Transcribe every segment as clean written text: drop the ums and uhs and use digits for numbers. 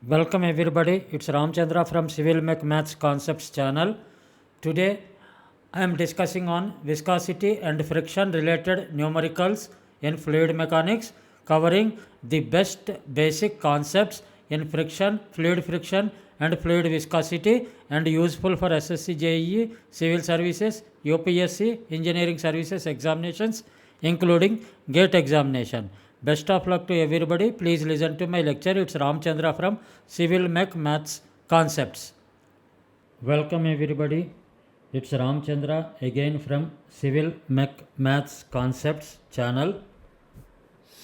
Welcome everybody, it's Ramchandra from CIVIL-MECH-MATHS Concepts channel. Today I am discussing on viscosity and friction related numericals in fluid mechanics, covering the best basic concepts in friction, fluid friction and fluid viscosity, and useful for SSC JE, civil services, UPSC, engineering services examinations including GATE examination. Best of luck to everybody. Please listen to my lecture. It's Ramchandra from CIVIL-MECH-MATHS Concepts. Welcome everybody. It's Ramchandra again from CIVIL-MECH-MATHS Concepts channel.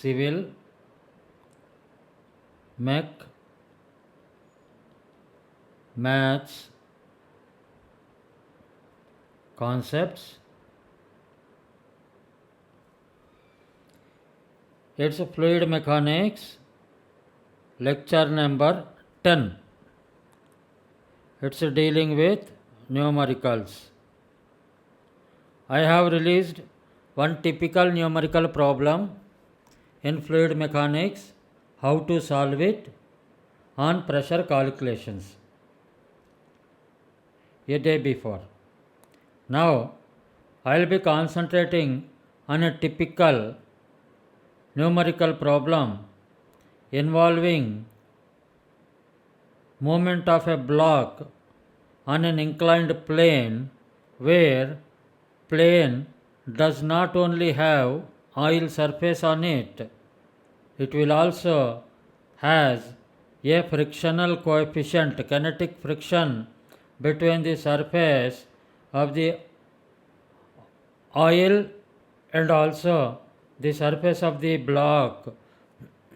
CIVIL-MECH-MATHS Concepts. It's fluid mechanics, lecture number 10. It's dealing with numericals. I have released one typical numerical problem in fluid mechanics, how to solve it on pressure calculations a day before. Now I will be concentrating on a typical numerical problem involving movement of a block on an inclined plane, where plane does not only have oil surface on it, it will also has a frictional coefficient, kinetic friction between the surface of the oil and also the surface of the block,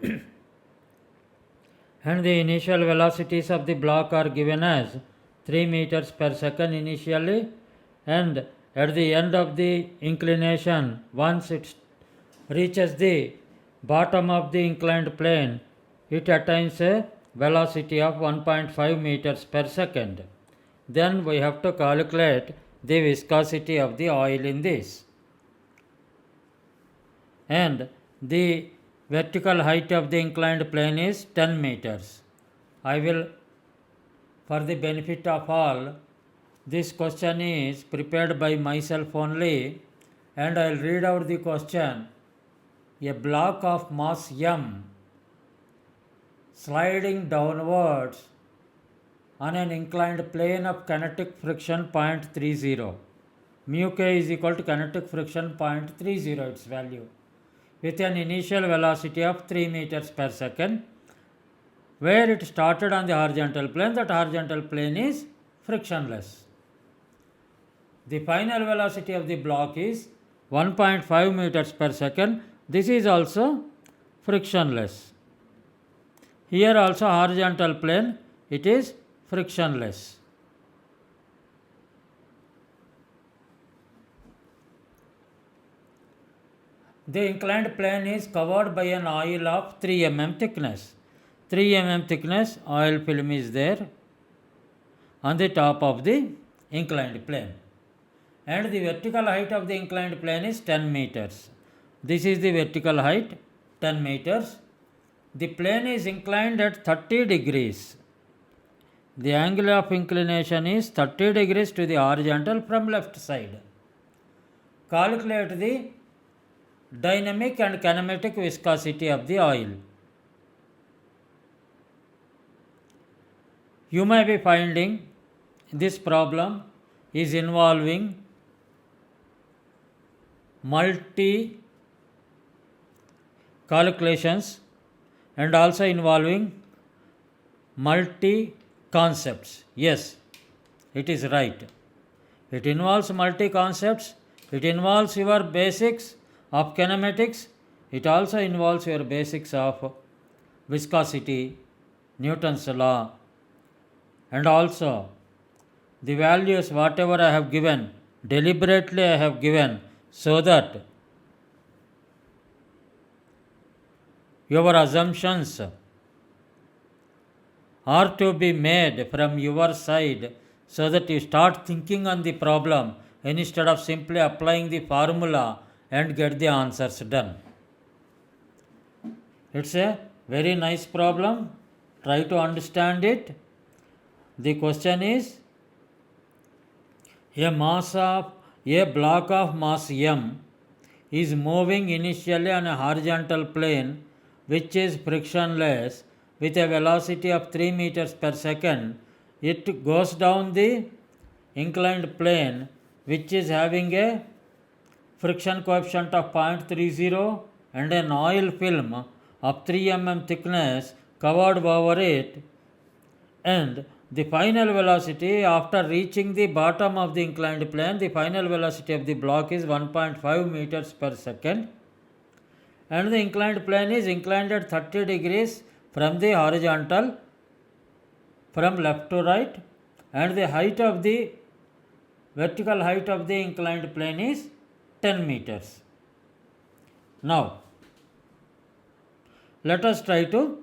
and the initial velocities of the block are given as 3 meters per second initially, and at the end of the inclination, once it reaches the bottom of the inclined plane, it attains a velocity of 1.5 meters per second. Then we have to calculate the viscosity of the oil in this. And the vertical height of the inclined plane is 10 meters. I will, for the benefit of all, this question is prepared by myself only, and I will read out the question. A block of mass m sliding downwards on an inclined plane of kinetic friction 0.30. Mu k is equal to kinetic friction 0.30, its value, with an initial velocity of 3 meters per second, where it started on the horizontal plane. That horizontal plane is frictionless. The final velocity of the block is 1.5 meters per second. This is also frictionless. Here also horizontal plane, it is frictionless. The inclined plane is covered by an oil of 3 mm thickness. 3 mm thickness oil film is there on the top of the inclined plane. And the vertical height of the inclined plane is 10 meters. This is the vertical height, 10 meters. The plane is inclined at 30 degrees. The angle of inclination is 30 degrees to the horizontal from left side. Calculate the dynamic and kinematic viscosity of the oil. You may be finding this problem is involving multi calculations and also involving multi concepts. Yes, it is right. It involves multi concepts. It involves your basics of kinematics. It also involves your basics of viscosity, Newton's law, and also the values whatever I have given, deliberately I have given, so that your assumptions are to be made from your side, so that you start thinking on the problem instead of simply applying the formula and get the answers done. It's a very nice problem. Try to understand it. The question is, a block of mass m is moving initially on a horizontal plane which is frictionless with a velocity of 3 meters per second. It goes down the inclined plane which is having a friction coefficient of 0.30 and an oil film of 3 mm thickness covered over it, and the final velocity after reaching the bottom of the inclined plane, the final velocity of the block is 1.5 meters per second, and the inclined plane is inclined at 30 degrees from the horizontal from left to right, and the height of the vertical height of the inclined plane is 10 meters. Now, let us try to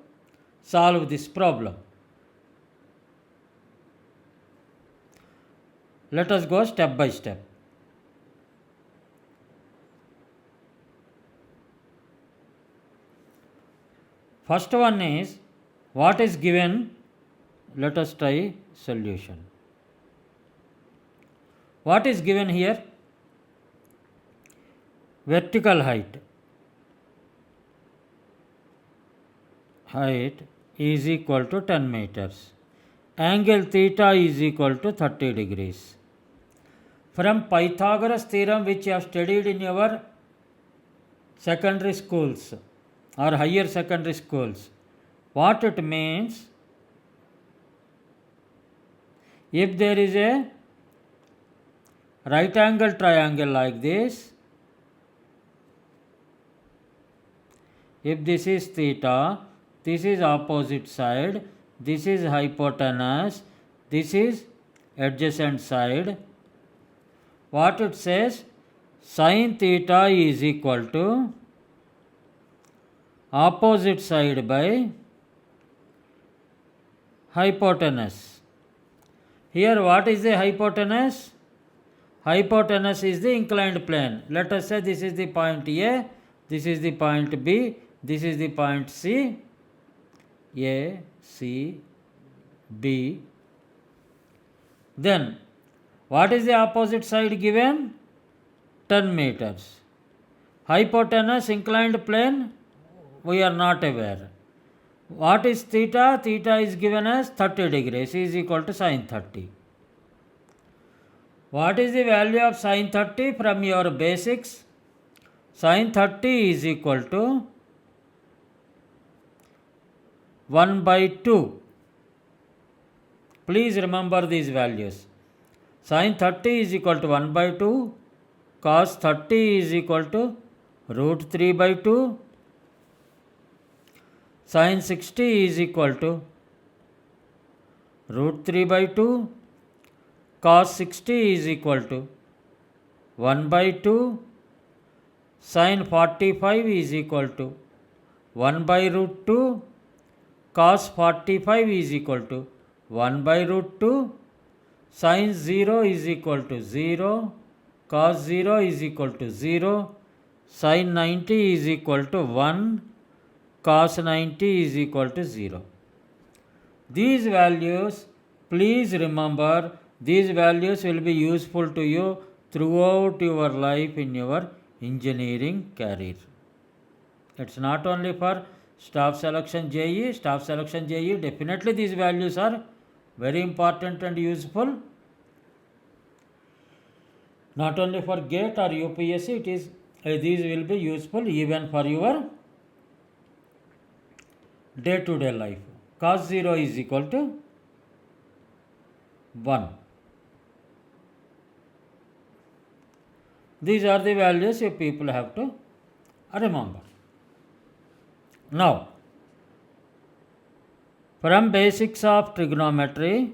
solve this problem. Let us go step by step. First one is, what is given? Let us try solution. What is given here? Vertical height. Height is equal to 10 meters. Angle theta is equal to 30 degrees. From Pythagoras theorem which you have studied in your secondary schools or higher secondary schools, what it means, if there is a right angle triangle like this, if this is theta, this is opposite side, this is hypotenuse, this is adjacent side, what it says, sin theta is equal to opposite side by hypotenuse. Here what is the hypotenuse? Hypotenuse is the inclined plane. Let us say this is the point A, this is the point B, this is the point C, A, C, B. Then what is the opposite side given? 10 meters. Hypotenuse, inclined plane, we are not aware. What is theta? Theta is given as 30 degrees is equal to sin 30. What is the value of sin 30 from your basics? Sin 30 is equal to 1 by 2. Please remember these values. Sin 30 is equal to 1 by 2. Cos 30 is equal to root 3 by 2. Sin 60 is equal to root 3 by 2. Cos 60 is equal to 1 by 2. Sin 45 is equal to 1 by root 2. Cos 45 is equal to 1 by root 2. Sin 0 is equal to 0. Cos 0 is equal to 0. Sin 90 is equal to 1. Cos 90 is equal to 0. These values, please remember, these values will be useful to you throughout your life in your engineering career. It's not only for staff selection JEE, definitely these values are very important and useful. Not only for GATE or UPSC, these will be useful even for your day-to-day life. Cos 0 is equal to 1. These are the values you people have to remember. Now, from basics of trigonometry,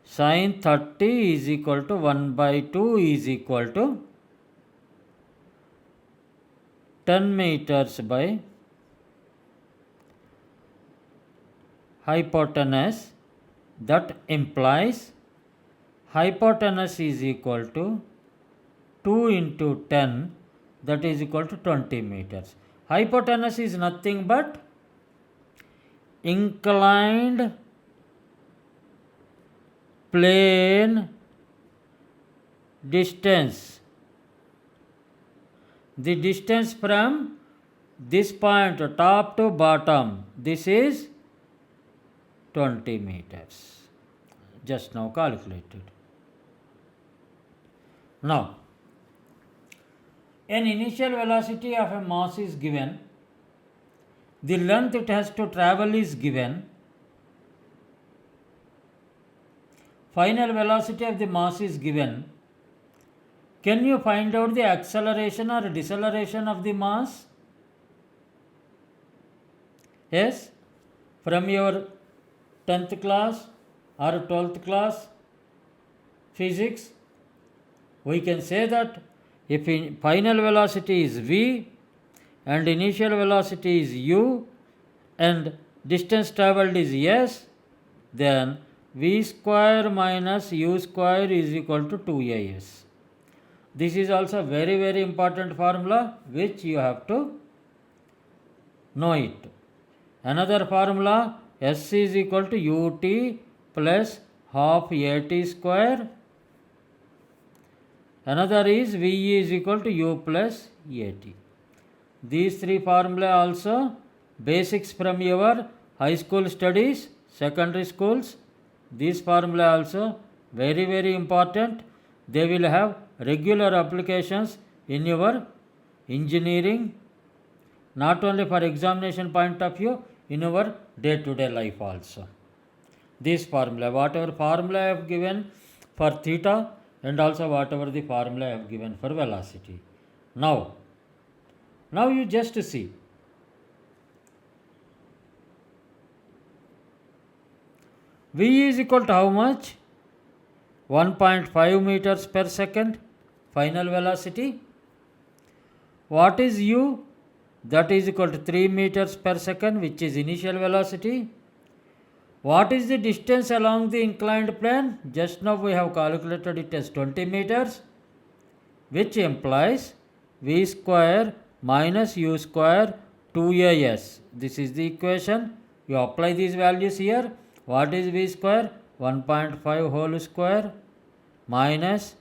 sin 30 is equal to 1 by 2 is equal to 10 meters by hypotenuse. That implies hypotenuse is equal to 2 into 10, that is equal to 20 meters. Hypotenuse is nothing but inclined plane distance. The distance from this point top to bottom, this is 20 meters. Just now calculated. Now, an initial velocity of a mass is given. The length it has to travel is given. Final velocity of the mass is given. Can you find out the acceleration or deceleration of the mass? Yes? From your 10th class or 12th class physics, we can say that if final velocity is v and initial velocity is u and distance travelled is s, then v square minus u square is equal to 2as. This is also very, very important formula which you have to know it. Another formula, s is equal to ut plus half at square. Another is v is equal to u plus at. These three formulae also basics from your high school studies, secondary schools. These formulae also very, very important. They will have regular applications in your engineering, not only for examination point of view, in our day-to-day life also. This formula, whatever formula I have given for theta and also whatever the formula I have given for velocity. Now you just see. V is equal to how much? 1.5 meters per second, final velocity. What is u? That is equal to 3 meters per second, which is initial velocity. What is the distance along the inclined plane? Just now we have calculated it as 20 meters, which implies v square minus u square 2as. This is the equation. You apply these values here. What is v square? 1.5 whole square minus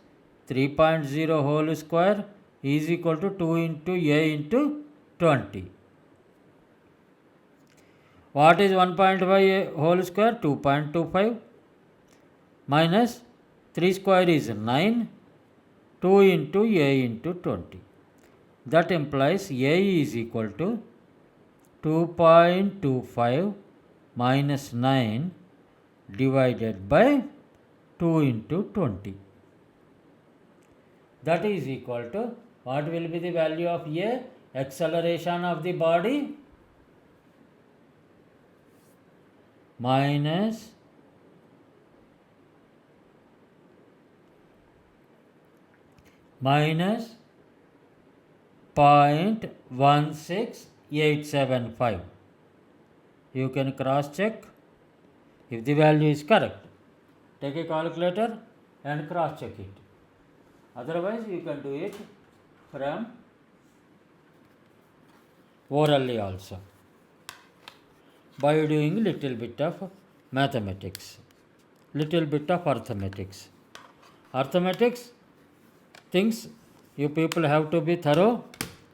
3.0 whole square is equal to 2 into a into 20. What is 1.5 whole square? 2.25 minus 3 square is 9, 2 into a into 20. That implies a is equal to 2.25 minus 9 divided by 2 into 20. That is equal to, what will be the value of a? Acceleration of the body minus minus 0.16875. You can cross check if the value is correct. Take a calculator and cross check it. Otherwise you can do it from orally also by doing little bit of mathematics, little bit of arithmetics. Arithmetics things you people have to be thorough.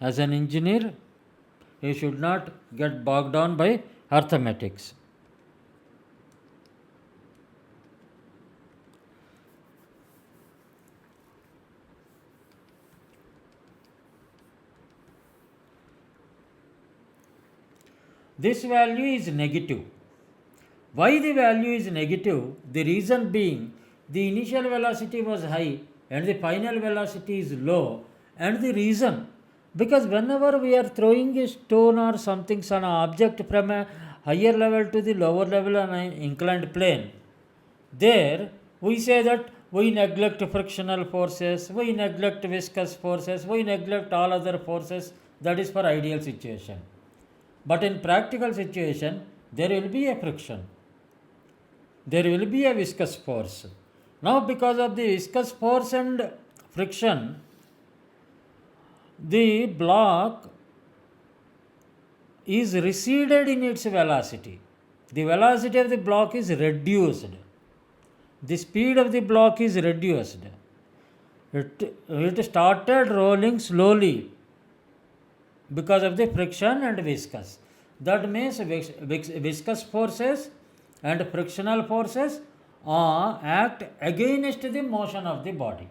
As an engineer, you should not get bogged down by arithmetics. This value is negative. Why the value is negative? The reason being the initial velocity was high and the final velocity is low. And the reason, because whenever we are throwing a stone or something, an object from a higher level to the lower level on an inclined plane, there we say that we neglect frictional forces, we neglect viscous forces, we neglect all other forces. That is for ideal situation. But in practical situation, there will be a friction. There will be a viscous force. Now because of the viscous force and friction, the block is receded in its velocity. the velocity of the block is reduced. The speed of the block is reduced. It started rolling slowly because of the friction and viscous. That means viscous forces and frictional forces act against the motion of the body.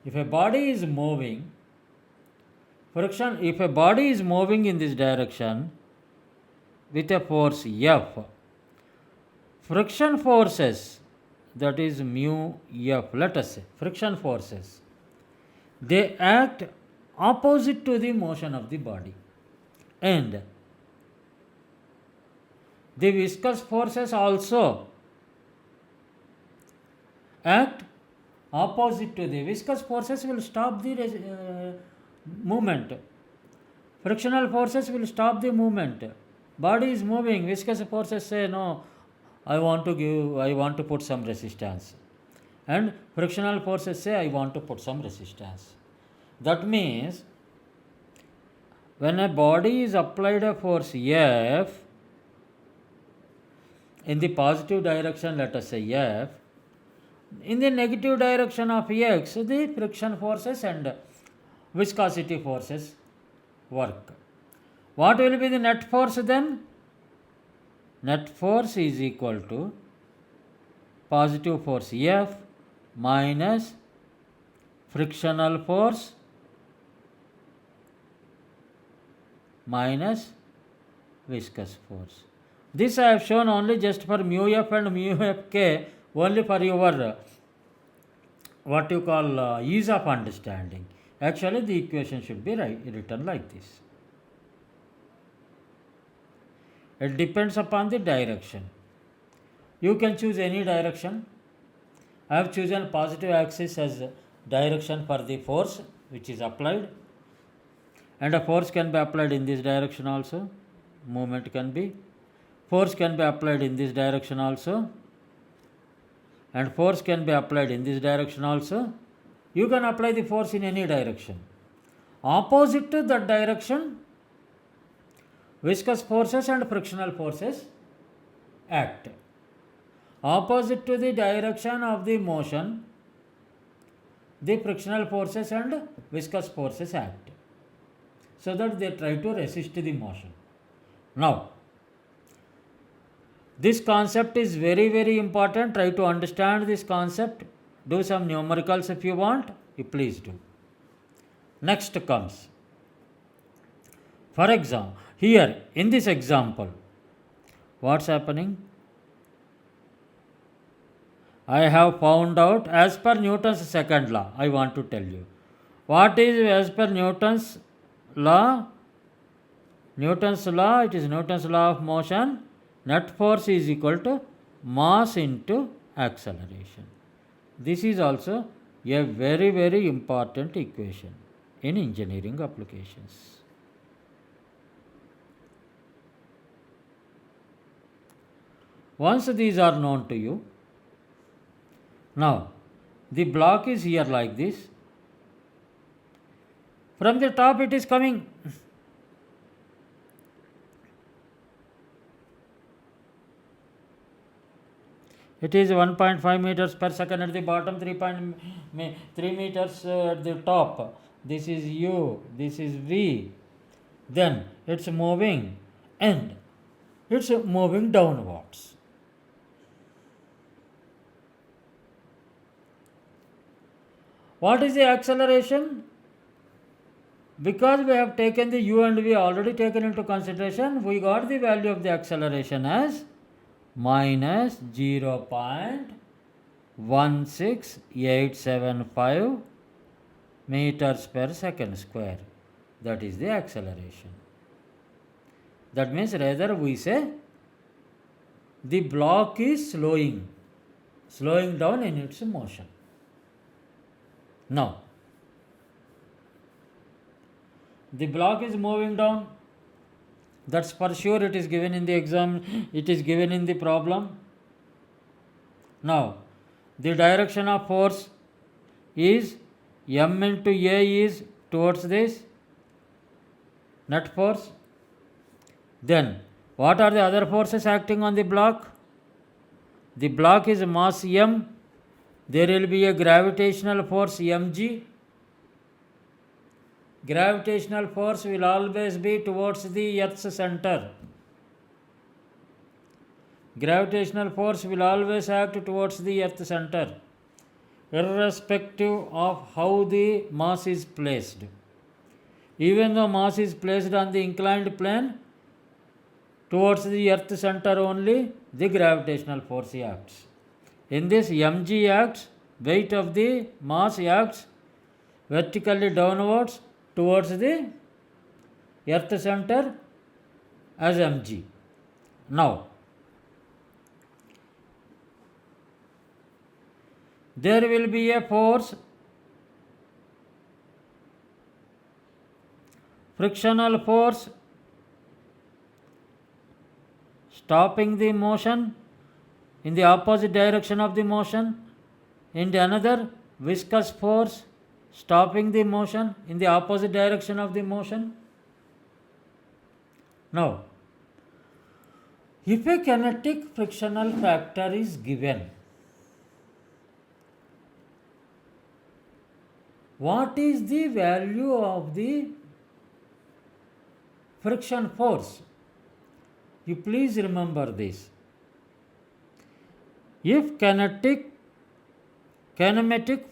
If a body is moving, if a body is moving in this direction with a force F, friction forces, that is mu F, let us say, friction forces, they act opposite to the motion of the body, and the viscous forces also act opposite to the viscous forces will stop the movement. Frictional forces will stop the movement. Body is moving, viscous forces say no, I want to put some resistance. And frictional forces say I want to put some resistance. That means when a body is applied a force F in the positive direction, let us say F, in the negative direction of X, the friction forces and viscosity forces work. What will be the net force then? Net force is equal to positive force F minus frictional force minus viscous force. This I have shown only just for mu F and mu F K, only for your what you call ease of understanding. Actually, the equation should be written like this. It depends upon the direction. You can choose any direction. I have chosen positive axis as direction for the force which is applied, and a force can be applied in this direction also. Movement can be. Force can be applied in this direction also, and force can be applied in this direction also. You can apply the force in any direction. Opposite to that direction, viscous forces and frictional forces act. Opposite to the direction of the motion, the frictional forces and viscous forces act, so that they try to resist the motion. Now, this concept is very, very important. Try to understand this concept. Do some numericals if you want. You please do. Next comes, for example, here in this example, what's happening? I have found out as per Newton's second law. I want to tell you. What is as per Newton's law? Newton's law, it is Newton's law of motion. Net force is equal to mass into acceleration. This is also a very, very important equation in engineering applications. Once these are known to you, now the block is here like this. From the top it is coming. It is 1.5 meters per second at the bottom, 3 meters at the top. This is U, this is V. Then it's moving and it's moving downwards. What is the acceleration? Because we have taken the U and V already taken into consideration, we got the value of the acceleration as minus 0.16875 meters per second square. That is the acceleration. That means rather we say the block is slowing down in its motion. Now, the block is moving down. That's for sure. It is given in the exam. It is given in the problem. Now, the direction of force is M into A is towards this net force. Then What are the other forces acting on the block? The block is mass m. There will be a gravitational force mg. Gravitational force will always be towards the Earth's center. Gravitational force will always act towards the Earth center, irrespective of how the mass is placed. Even though mass is placed on the inclined plane, towards the Earth center only, the gravitational force acts. In this, mg acts, weight of the mass acts vertically downwards towards the Earth center as mg. Now, there will be a force, frictional force, stopping the motion in the opposite direction of the motion, and another viscous force stopping the motion in the opposite direction of the motion. Now, if a kinetic frictional factor is given, what is the value of the friction force? You please remember this. If kinematic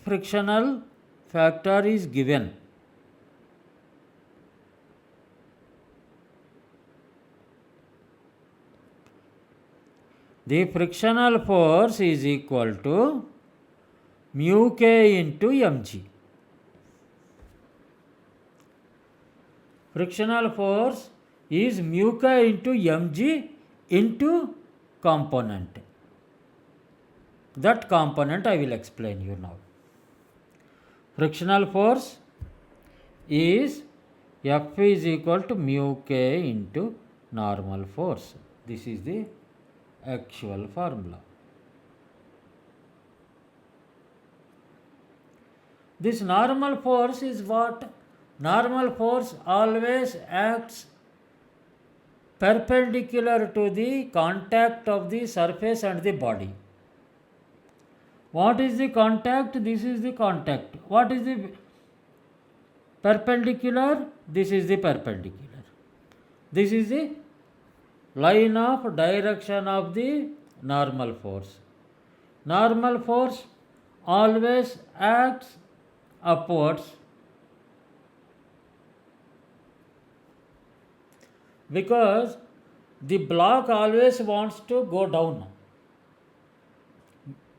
frictional factor is given, the frictional force is equal to mu k into mg. Frictional force is mu k into mg into component. That component I will explain you now. Frictional force is F is equal to mu k into normal force. This is the actual formula. This normal force is what? Normal force always acts perpendicular to the contact of the surface and the body. What is the contact? This is the contact. What is the perpendicular? This is the perpendicular. This is the line of direction of the normal force. Normal force always acts upwards because the block always wants to go down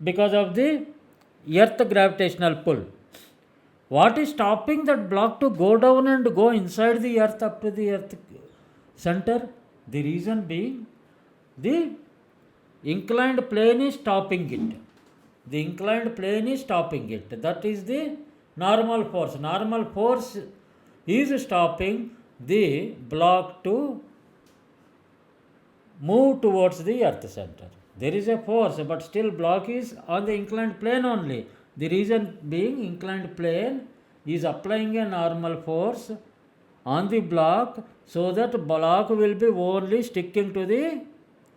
because of the earth gravitational pull. What is stopping that block to go down and go inside the earth up to the earth center? The reason being the inclined plane is stopping it. The inclined plane is stopping it. That is the normal force. Normal force is stopping the block to move towards the earth center. There is a force, but still block is on the inclined plane only. The reason being inclined plane is applying a normal force on the block so that block will be only sticking to the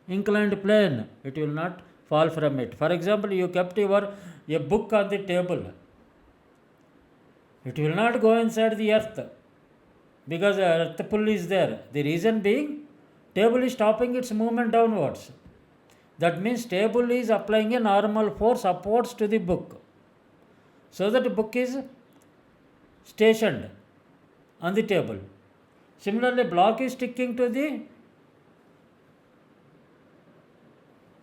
inclined plane. It will not fall from it. For example, you kept a book on the table. It will not go inside the earth because earth pull is there. The reason being table is stopping its movement downwards. That means table is applying a normal force upwards to the book, so that the book is stationed on the table. Similarly, block is sticking to the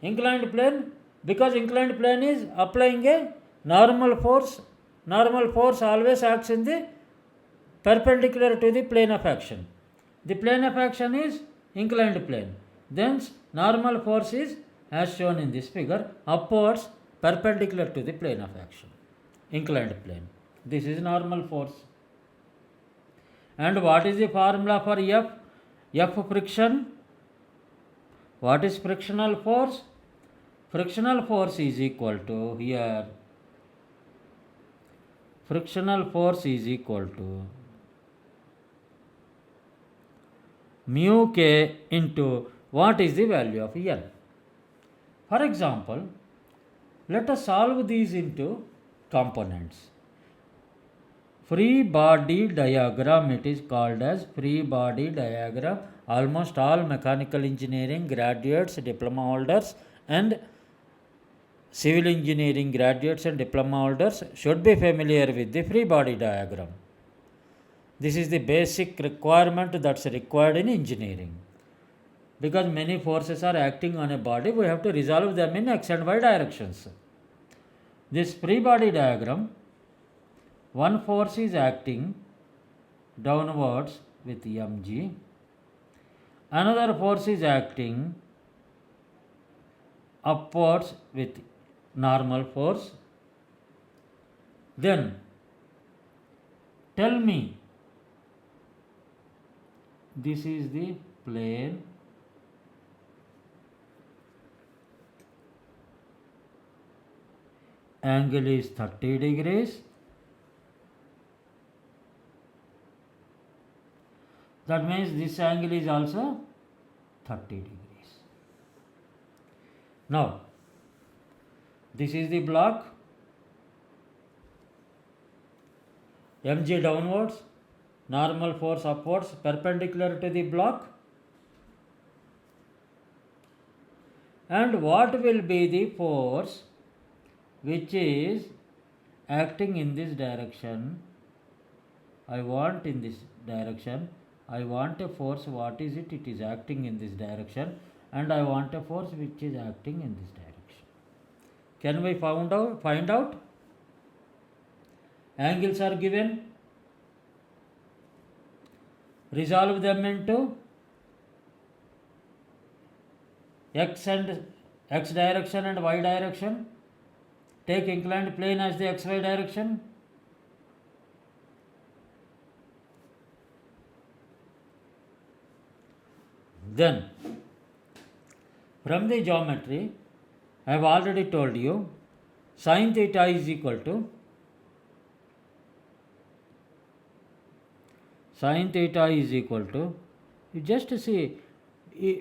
inclined plane because inclined plane is applying a normal force. Normal force always acts in the perpendicular to the plane of action. The plane of action is inclined plane. Thence, normal force is, as shown in this figure, upwards perpendicular to the plane of action, inclined plane. This is normal force. And what is the formula for F? F friction. What is frictional force? Frictional force is equal to, here, frictional force is equal to mu k into what is the value of N. For example, let us solve these into components. Free body diagram, it is called as free body diagram. Almost all mechanical engineering graduates, diploma holders and civil engineering graduates and diploma holders should be familiar with the free body diagram. This is the basic requirement that's required in engineering. Because many forces are acting on a body, we have to resolve them in x and y directions. This free body diagram, one force is acting downwards with mg, another force is acting upwards with normal force. Then tell me, this is the plane, angle is 30 degrees. That means this angle is also 30 degrees. Now, this is the block, mg downwards, normal force upwards, perpendicular to the block. And what will be the force which is acting in this direction? I want in this direction, I want a force, what is it? It is acting in this direction, and I want a force which is acting in this direction. Can we find out? Angles are given. Resolve them into x direction and y direction. Take inclined plane as the xy direction. Then, from the geometry, I have already told you, sin theta is equal to you just see,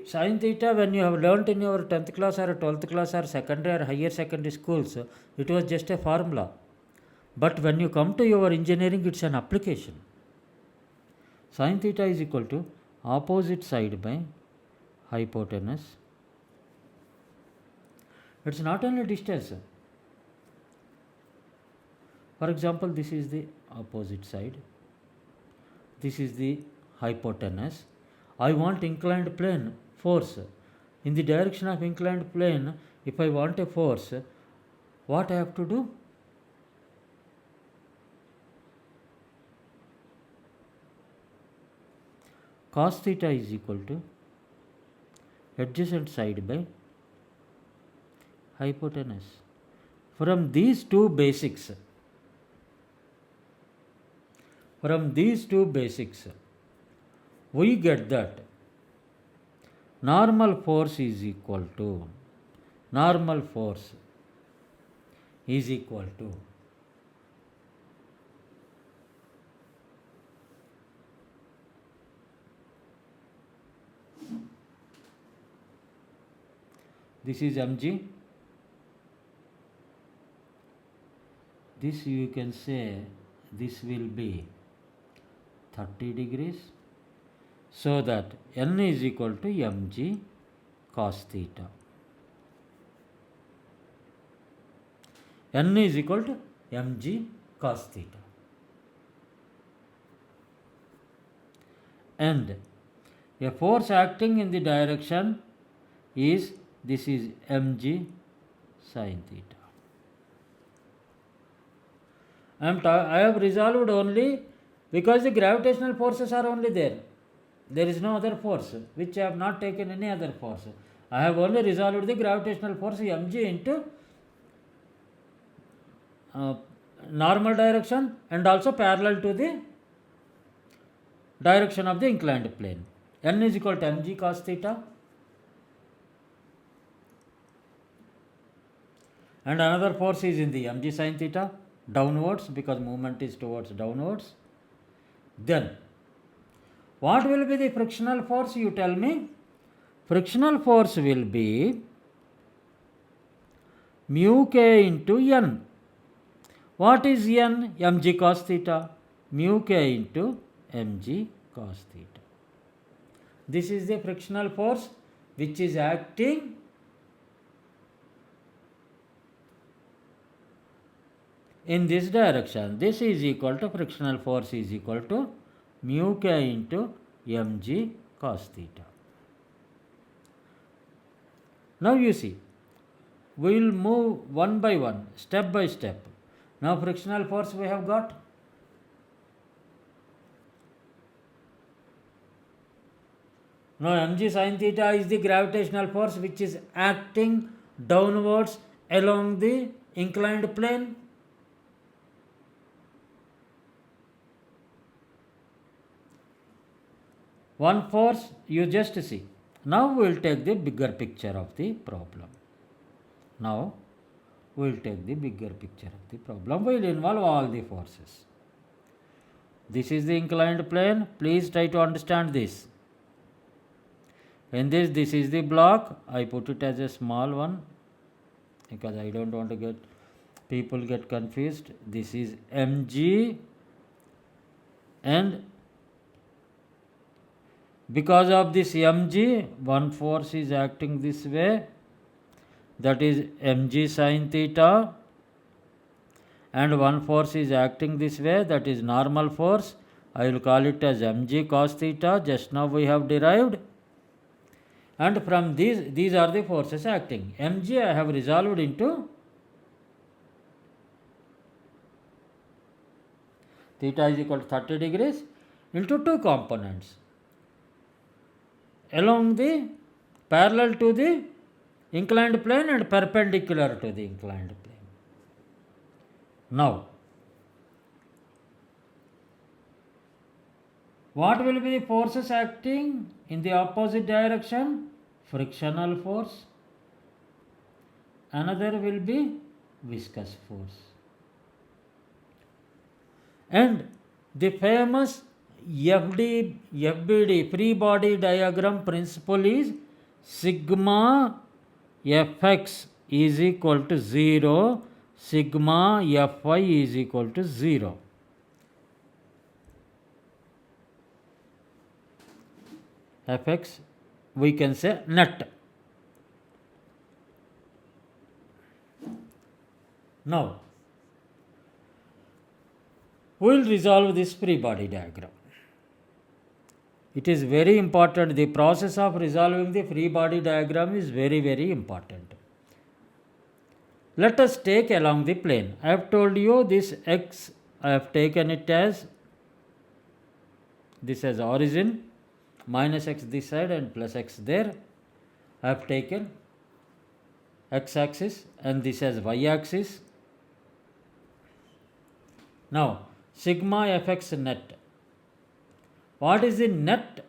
sin theta, when you have learnt in your 10th class or 12th class or secondary or higher secondary schools, it was just a formula. But when you come to your engineering, it's an application. Sin theta is equal to opposite side by hypotenuse. It's not only distance. For example, this is the opposite side. This is the hypotenuse. I want inclined plane force. In the direction of inclined plane, if I want a force, what I have to do? Cos theta is equal to adjacent side by hypotenuse. From these two basics, we get that normal force is equal to this is mg, this you can say this will be 30 degrees, so that n is equal to mg cos theta. N is equal to mg cos theta. And a force acting in the direction is, this is mg sin theta. I have resolved only because the gravitational forces are only there. There is no other force, which I have not taken any other force. I have only resolved the gravitational force mg into normal direction and also parallel to the direction of the inclined plane. N is equal to mg cos theta. And another force is in the mg sin theta, downwards, because movement is towards downwards. Then, what will be the frictional force, you tell me? frictional force will be mu k into n. What is n? mg cos theta. Mu k into mg cos theta. This is the frictional force which is acting in this direction. This is equal to frictional force is equal to mu k into mg cos theta. Now you see, we will move one by one, step by step. Now frictional force we have got. Now mg sin theta is the gravitational force which is acting downwards along the inclined plane. One force you just see. Now we will take the bigger picture of the problem. Now we will take the bigger picture of the problem. We will involve all the forces. This is the inclined plane. Please try to understand this. In this is the block. I put it as a small one because I don't want to get people get confused. This is mg, and because of this mg, one force is acting this way, that is mg sin theta, and one force is acting this way, that is normal force. I will call it as mg cos theta. Just now we have derived, and from these are the forces acting. mg I have resolved into theta is equal to 30 degrees into two components along the parallel to the inclined plane and perpendicular to the inclined plane. Now, what will be the forces acting in the opposite direction? Frictional force. Another will be viscous force. And the famous FBD, free body diagram principle is sigma fx is equal to 0, sigma fy is equal to 0. Fx we can say net. Now, we will resolve this free body diagram. It is very important. The process of resolving the free body diagram is very, very important. Let us take along the plane. I have told you this x, I have taken it as this as origin, minus x this side and plus x there. I have taken x axis and this as y axis. Now, sigma fx net. What is the net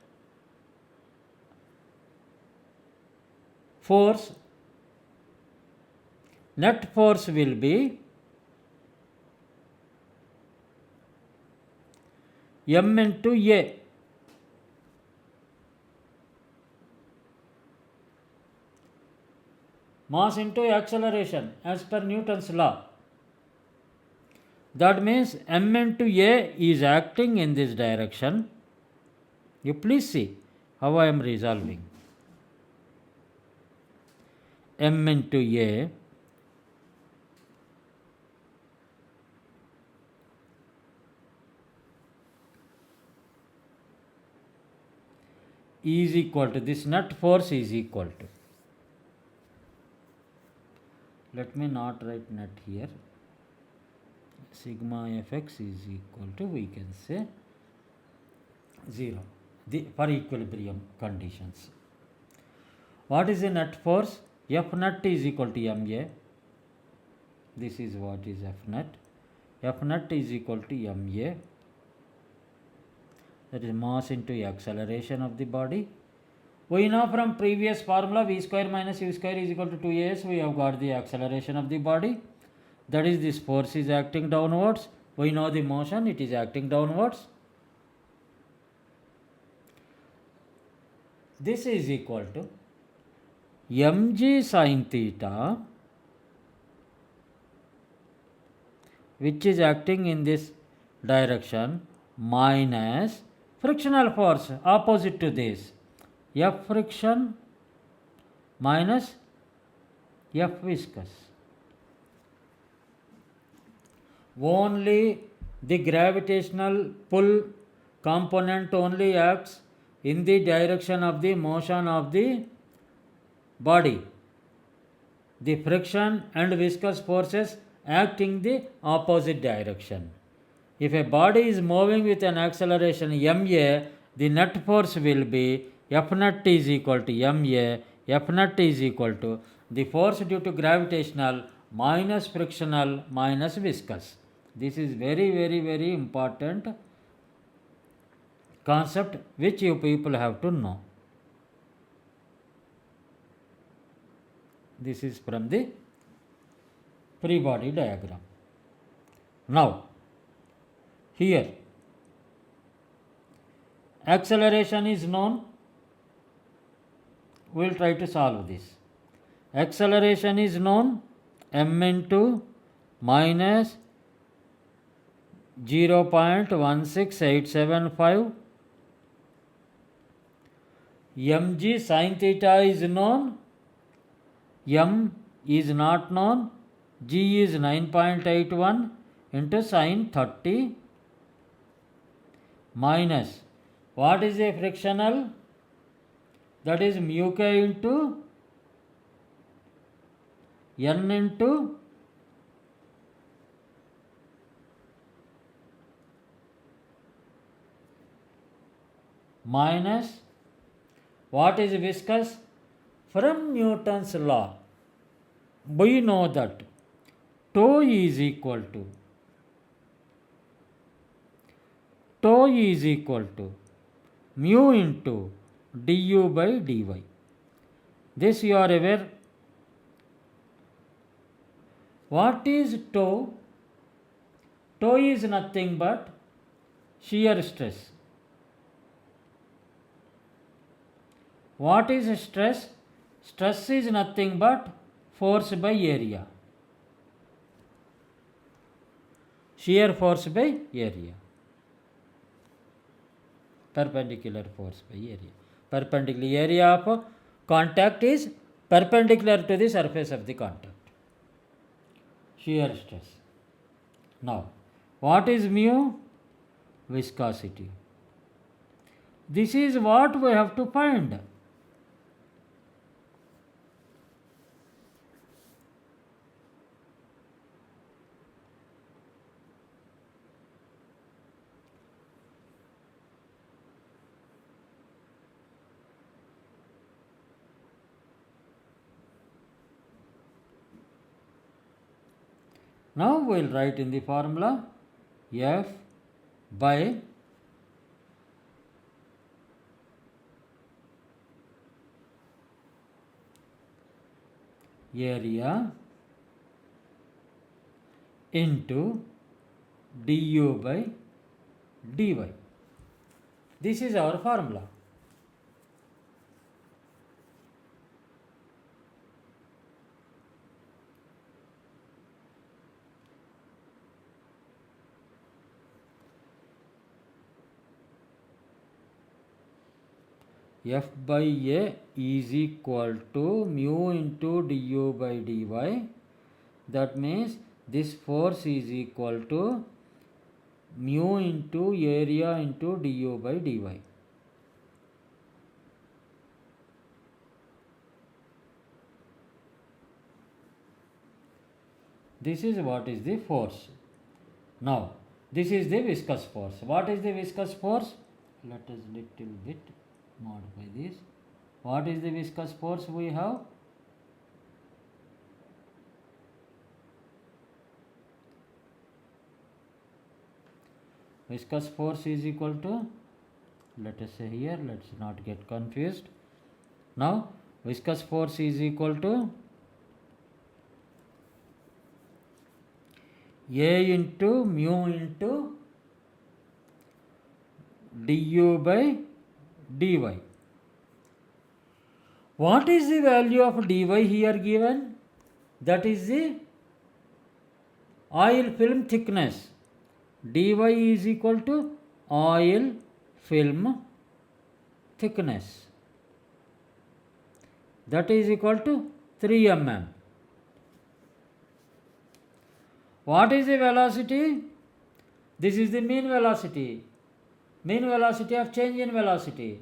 force? Net force will be m into a. Mass into acceleration as per Newton's law. That means m into a is acting in this direction. You please see how I am resolving. M into a is equal to, this net force is equal to, let me not write net here, sigma fx is equal to, we can say 0. For equilibrium conditions. What is the net force? F net is equal to ma. This is what is F net. F net is equal to ma. That is mass into acceleration of the body. We know from previous formula v square minus u square is equal to 2as. We have got the acceleration of the body. That is, this force is acting downwards. We know the motion, it is acting downwards. This is equal to mg sin theta, which is acting in this direction, minus frictional force opposite to this, F friction minus F viscous. Only the gravitational pull component only acts in the direction of the motion of the body. The friction and viscous forces act in the opposite direction. If a body is moving with an acceleration ma, the net force will be F net is equal to ma, F net is equal to the force due to gravitational minus frictional minus viscous. This is very important concept which you people have to know. This is from the free body diagram. Now, here acceleration is known. We will try to solve this. Acceleration is known, m into minus 0.16875. mg sin theta is known, m is not known, g is 9.81 into sin 30 minus, what is a frictional? That is mu k into n into minus, what is viscous? From Newton's law, we know that tau is equal to mu into du by dy. This you are aware. What is tau? Tau is nothing but shear stress. What is stress? Stress is nothing but force by area. Shear force by area. Perpendicular force by area. Perpendicular area of contact is perpendicular to the surface of the contact. Shear stress. Now, what is mu? Viscosity. This is what we have to find. Now we will write in the formula F by area into du by dy. This is our formula. F by A is equal to mu into du by dy. That means this force is equal to mu into area into du by dy. This is what is the force. Now, this is the viscous force. What is the viscous force? Let us little bit modify this. What is the viscous force we have? Viscous force is equal to, let us say here, let's not get confused. Now, viscous force is equal to A into mu into du by dy. What is the value of dy here given? That is the oil film thickness. dy is equal to oil film thickness. That is equal to 3 mm. What is the velocity? This is the mean velocity. Mean velocity of change in velocity.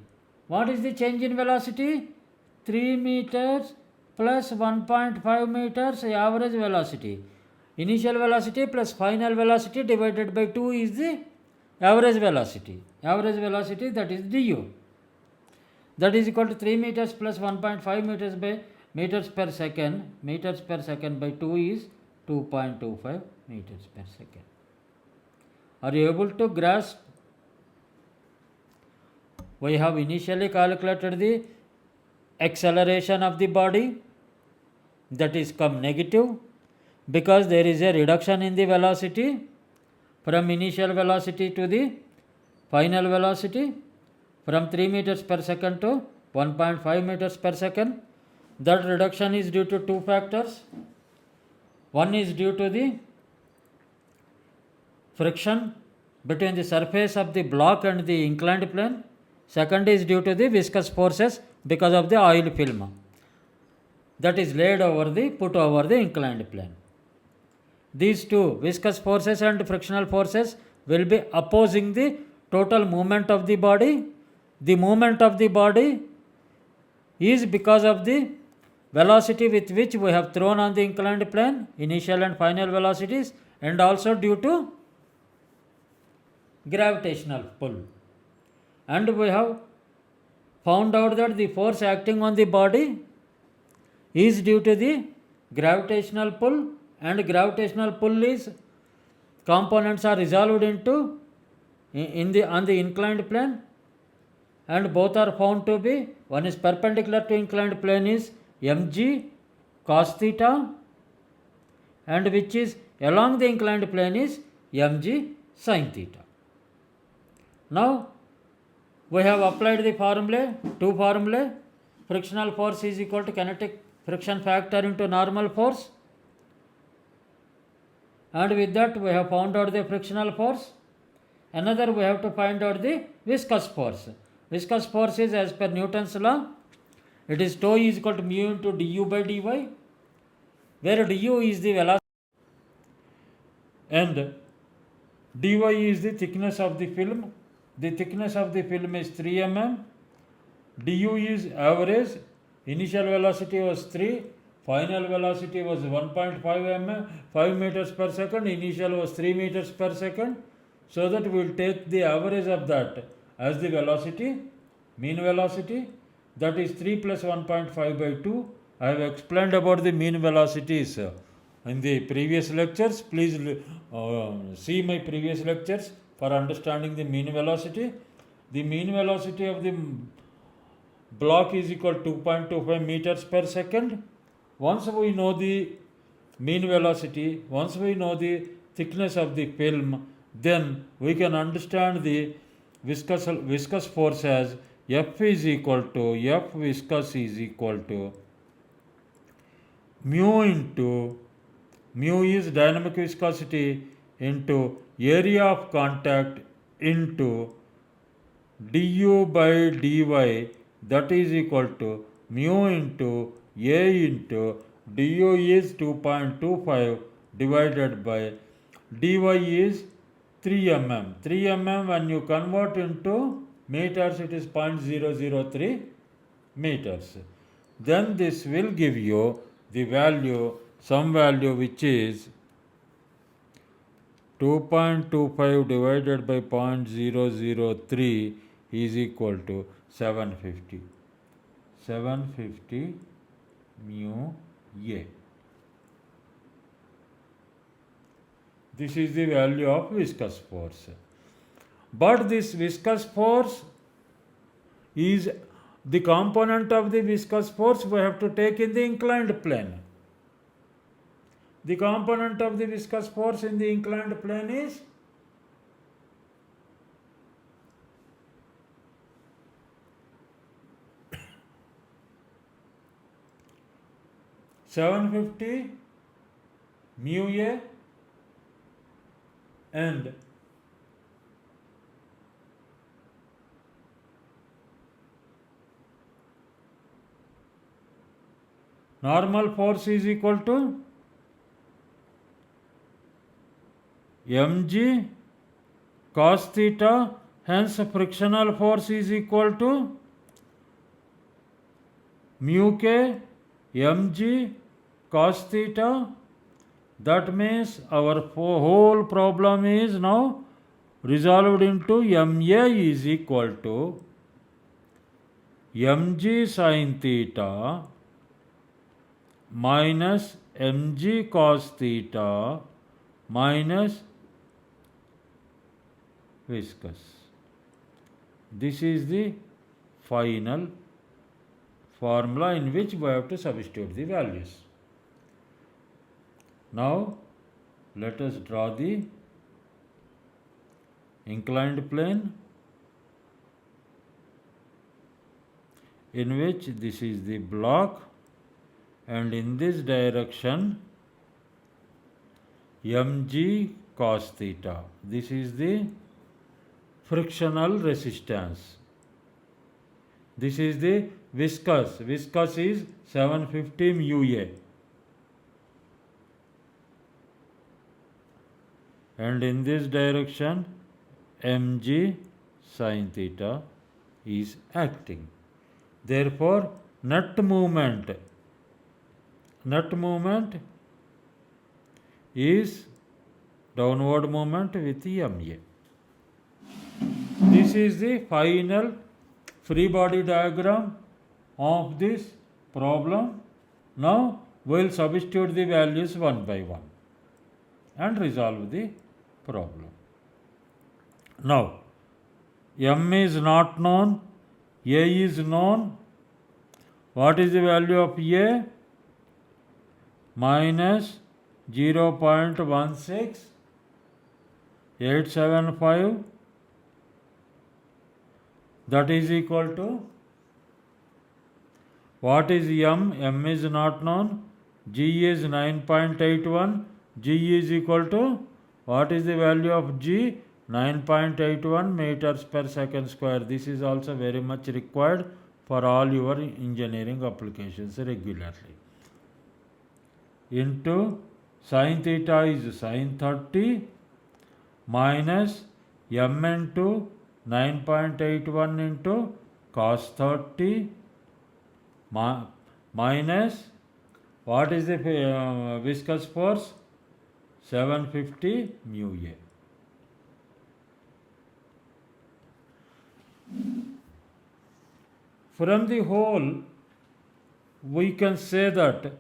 What is the change in velocity? 3 meters plus 1.5 meters average velocity. Initial velocity plus final velocity divided by 2 is the average velocity. Average velocity, that is du. That is equal to 3 meters plus 1.5 meters by meters per second. Meters per second by 2 is 2.25 meters per second. Are you able to grasp? We have initially calculated the acceleration of the body, that is come negative, because there is a reduction in the velocity from initial velocity to the final velocity, from 3 meters per second to 1.5 meters per second. That reduction is due to two factors. One is due to the friction between the surface of the block and the inclined plane. Second is due to the viscous forces because of the oil film that is laid over the put over the inclined plane. These two, viscous forces and frictional forces, will be opposing the total movement of the body. The movement of the body is because of the velocity with which we have thrown on the inclined plane, initial and final velocities, and also due to gravitational pull. And we have found out that the force acting on the body is due to the gravitational pull, and gravitational pull is components are resolved into on the inclined plane, and both are found to be, one is perpendicular to inclined plane is mg cos theta, and which is along the inclined plane is mg sin theta. Now we have applied the formula, two formulae. Frictional force is equal to kinetic friction factor into normal force, and with that we have found out the frictional force. Another, we have to find out the viscous force. Viscous force is as per Newton's law. It is tau is equal to mu into du by dy, where du is the velocity and dy is the thickness of the film. The thickness of the film is 3 mm. du is average. Initial velocity was 3. Final velocity was 1.5 mm, 5 meters per second. Initial was 3 meters per second. So that we will take the average of that as the velocity, mean velocity. That is 3 plus 1.5 by 2. I have explained about the mean velocities in the previous lectures. Please see my previous lectures for understanding the mean velocity. The mean velocity of the block is equal to 2.25 meters per second. Once we know the mean velocity, once we know the thickness of the film, then we can understand the viscous force as F is equal to, F viscous is equal to mu into, mu is dynamic viscosity, into area of contact into du by dy, that is equal to mu into A into du is 2.25 divided by dy is 3 mm. 3 mm when you convert into meters, it is 0.003 meters. Then this will give you the value, some value which is 2.25 divided by 0.003 is equal to 750. 750 mu A. This is the value of viscous force. But this viscous force is the component of the viscous force we have to take in the inclined plane. The component of the viscous force in the inclined plane is 750 mu A and normal force is equal to mg cos theta, hence frictional force is equal to mu k mg cos theta. That means our whole problem is now resolved into ma is equal to mg sin theta minus mg cos theta minus viscous. This is the final formula in which we have to substitute the values. Now let us draw the inclined plane in which this is the block and in this direction mg cos theta. This is the frictional resistance. This is the viscous. Viscous is 750 mu A. And in this direction mg sin theta is acting. Therefore, net movement is downward movement with ma. This is the final free body diagram of this problem. Now we will substitute the values one by one and resolve the problem. Now m is not known, a is known. What is the value of a? Minus 0.16875. That is equal to, what is m? M is not known. G is 9.81. G is equal to, what is the value of G? 9.81 meters per second square. This is also very much required for all your engineering applications regularly. Into sin theta is sin 30 minus m into 9.81 into cos 30 minus, what is the viscous force? 750 mu A. From the whole, we can say that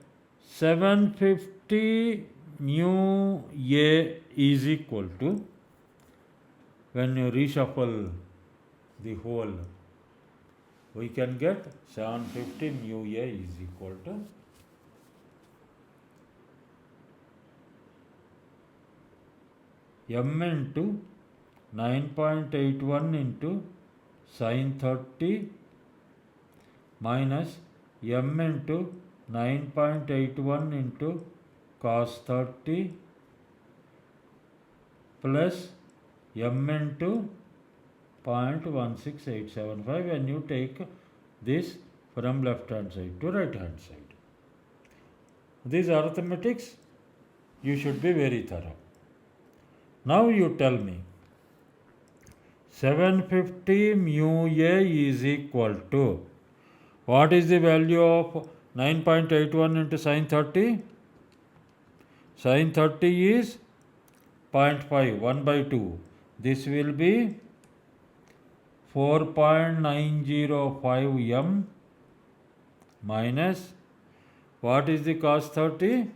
750 mu A is equal to, when you reshuffle the whole, we can get 750 mu A is equal to m into 9.81 into sin 30 minus m into 9.81 into cos 30 plus m into 0.16875 when you take this from left hand side to right hand side. These arithmetics you should be very thorough. Now you tell me 750 mu A is equal to, what is the value of 9.81 into sin 30? Sin 30 is 0.5, 1 by 2. This will be 4.905 m minus, what is the cos 30?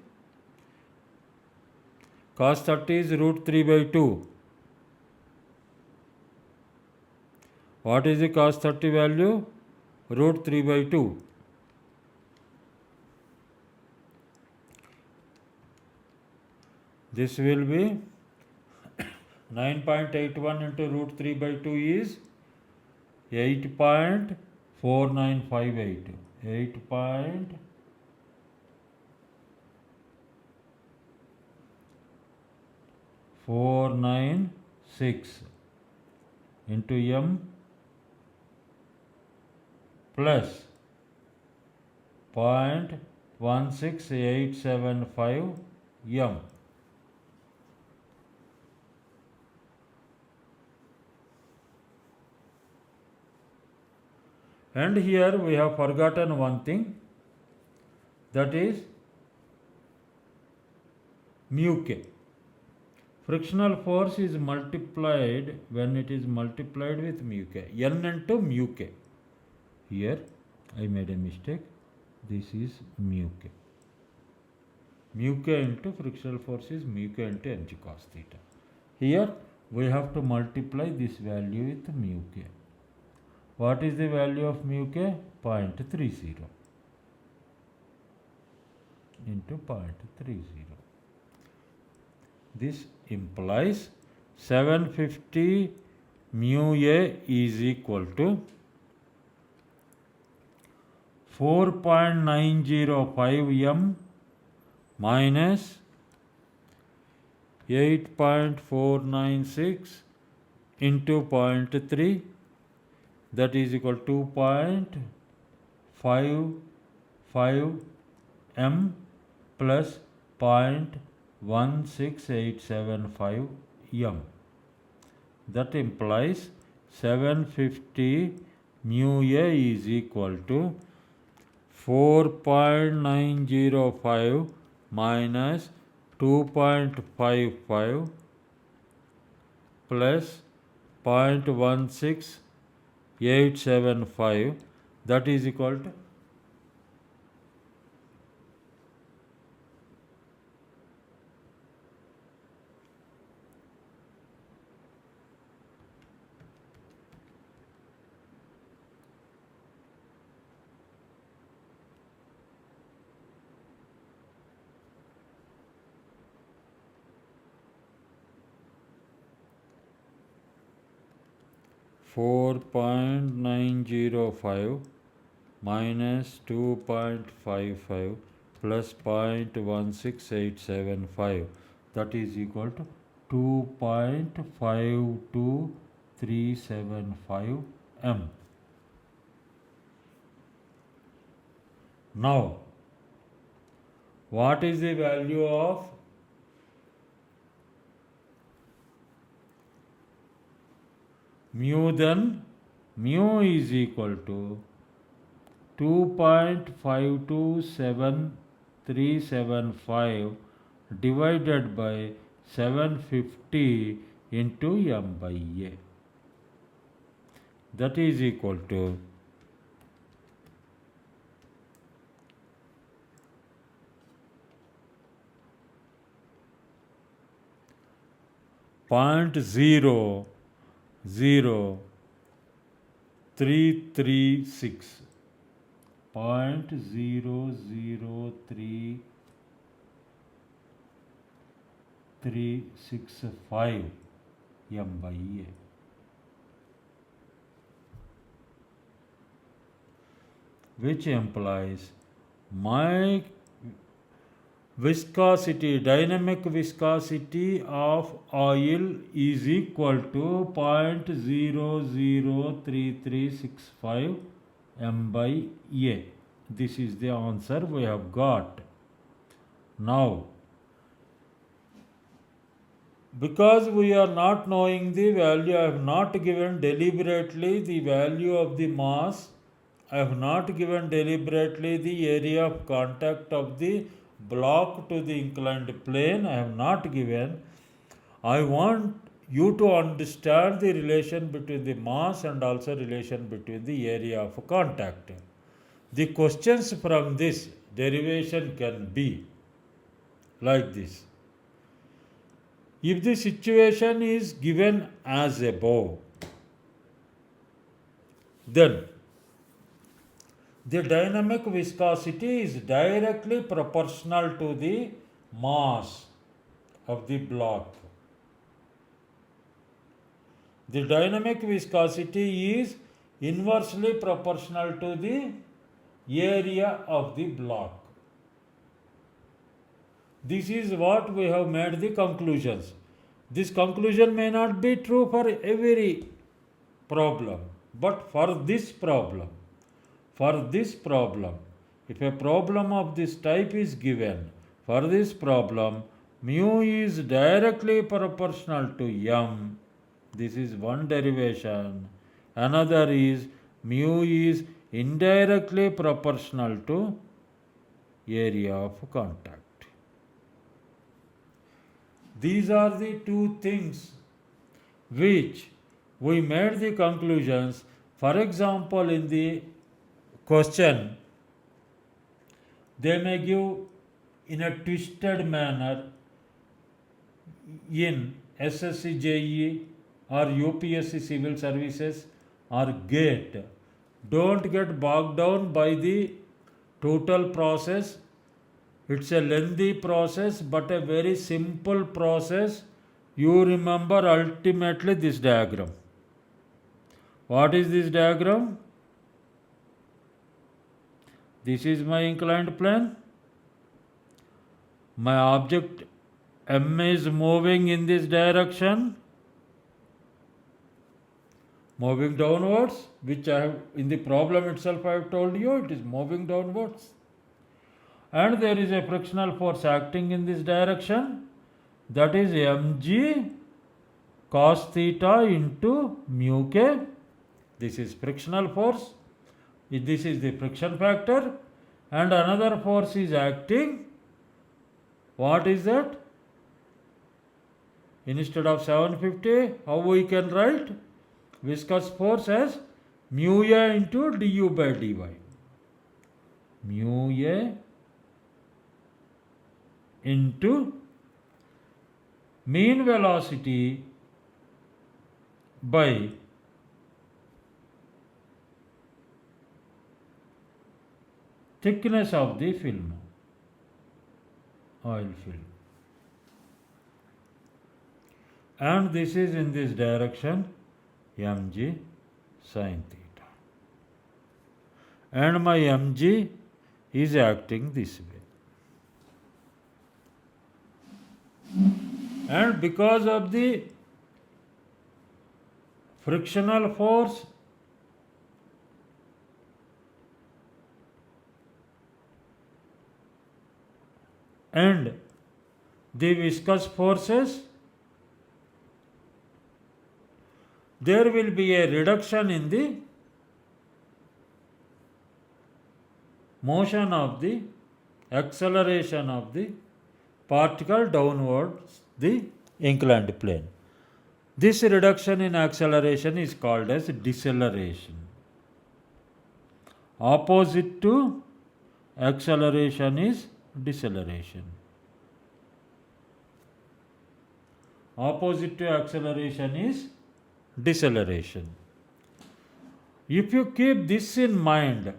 Cos 30 is root 3 by 2. What is the cos 30 value? Root 3 by 2. This will be 9.81 into root 3 by 2 is 8.4958. 496 into m plus 0.16875 m. And here we have forgotten one thing, that is mu k. Frictional force is multiplied when it is multiplied with mu k. N into mu k. Here I made a mistake. This is mu k. Mu k into frictional force is mu k into mg cos theta. Here we have to multiply this value with mu k. What is the value of mu k? 0.30 into 0.30. This implies 750 mu a is equal to 4.905 m minus 8.496 into 0.3, that is equal to 2.55 m plus 0.16875 m. That implies 750 mu a is equal to 4.905 minus 2.55 plus 0.16875, that is equal to 4.905 minus 2.55 plus 0.16875, that is equal to 2.52375 m. Now, what is the value of mu? Then mu is equal to 2.527375 divided by 750 into m by a. That is equal to 0.00336. 0.00365 m by a. Which implies my viscosity, dynamic viscosity of oil is equal to 0.003365 m by a. This is the answer we have got. Now, because we are not knowing the value, I have not given deliberately the value of the mass, I have not given deliberately the area of contact of the block to the inclined plane, I have not given. I want you to understand the relation between the mass and also relation between the area of contact. The questions from this derivation can be like this. If the situation is given as above, then the dynamic viscosity is directly proportional to the mass of the block. The dynamic viscosity is inversely proportional to the area of the block. This is what we have made the conclusions. This conclusion may not be true for every problem, but for this problem, if a problem of this type is given, for this problem, mu is directly proportional to m. This is one derivation. Another is mu is indirectly proportional to area of contact. These are the two things which we made the conclusions. For example, in the question, they may give in a twisted manner in SSC JE or UPSC Civil Services or GATE. Don't get bogged down by the total process. It's a lengthy process, but a very simple process. You remember ultimately this diagram. What is this diagram? This is my inclined plane. My object M is moving in this direction, moving downwards, which I have in the problem itself I have told you it is moving downwards. And there is a frictional force acting in this direction, that is mg cos theta into mu k. This is frictional force. This is the friction factor. And another force is acting. What is that? Instead of 750, how we can write? Viscous force as mu a into du by dy. Mu a into mean velocity by thickness of the film, oil film. And this is in this direction mg sin theta. And my mg is acting this way. And because of the frictional force and the viscous forces, there will be a reduction in the motion of the acceleration of the particle downwards the inclined plane. This reduction in acceleration is called as deceleration. Opposite to acceleration is deceleration. Opposite to acceleration is deceleration. If you keep this in mind,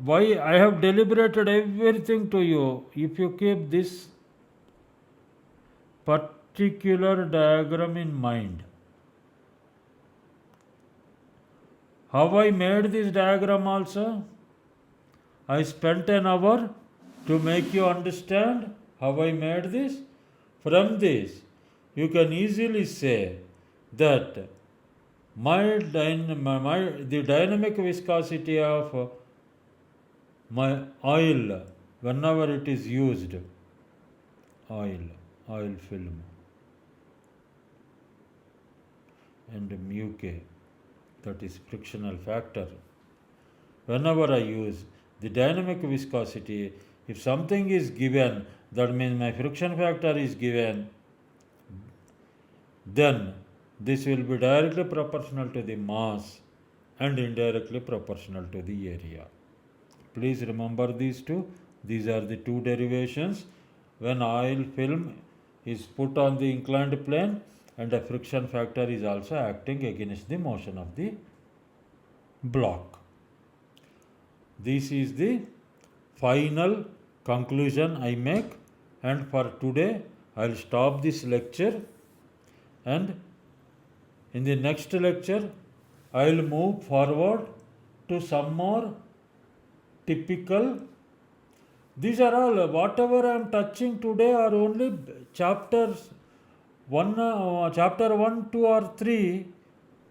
why I have deliberated everything to you, if you keep this particular diagram in mind, how I made this diagram also? I spent an hour to make you understand how I made this. From this, you can easily say that the dynamic viscosity of my oil, whenever it is used, oil film, and mu k, that is frictional factor. Whenever I use the dynamic viscosity, if something is given, that means my friction factor is given, then this will be directly proportional to the mass and indirectly proportional to the area. Please remember these two. These are the two derivations. When oil film is put on the inclined plane and a friction factor is also acting against the motion of the block. This is the final conclusion I make, and for today I will stop this lecture, and in the next lecture I will move forward to some more typical. These are all, whatever I am touching today are only chapters chapter 1, 2 or 3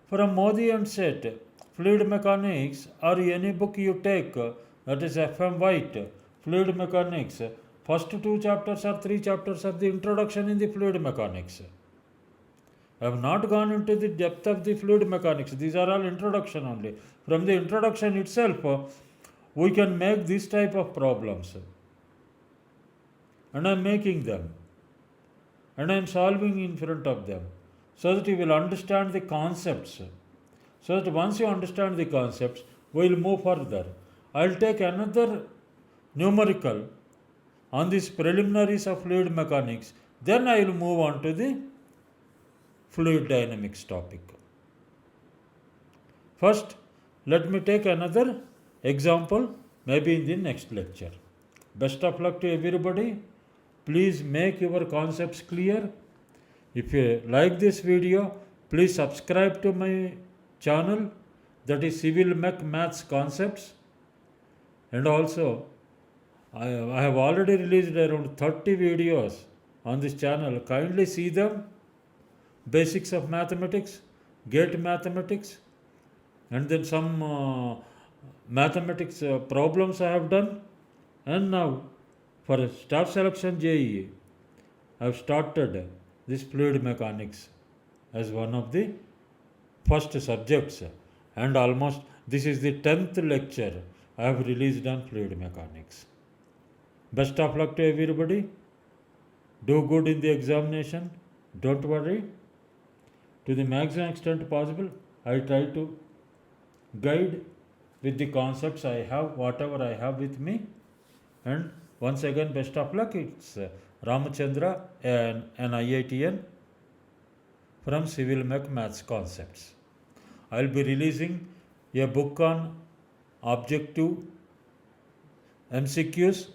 from Modi and Set, fluid mechanics, or any book you take, that is FM White, fluid mechanics, first 2 chapters or 3 chapters are the introduction in the fluid mechanics. I have not gone into the depth of the fluid mechanics. These are all introduction only. From the introduction itself, we can make this type of problems. And I am making them. And I am solving in front of them. So that you will understand the concepts. So that once you understand the concepts, we will move further. I will take another numerical on these preliminaries of fluid mechanics. Then I will move on to the fluid dynamics topic. First, let me take another example, maybe in the next lecture. Best of luck to everybody. Please make your concepts clear. If you like this video, please subscribe to my channel, that is CIVIL-MECH-MATHS Concepts. And also, I have already released around 30 videos on this channel. Kindly see them. Basics of mathematics, gate mathematics, and then some mathematics problems I have done. And now for staff selection JEE, I have started this fluid mechanics as one of the first subjects, and almost this is the 10th lecture I have released on fluid mechanics. Best of luck to everybody. Do good in the examination. Don't worry. To the maximum extent possible, I try to guide with the concepts I have, whatever I have with me. And once again, best of luck. It's Ramachandra, an IITian from CIVIL-MECH-MATHS Concepts. I will be releasing a book on objective MCQs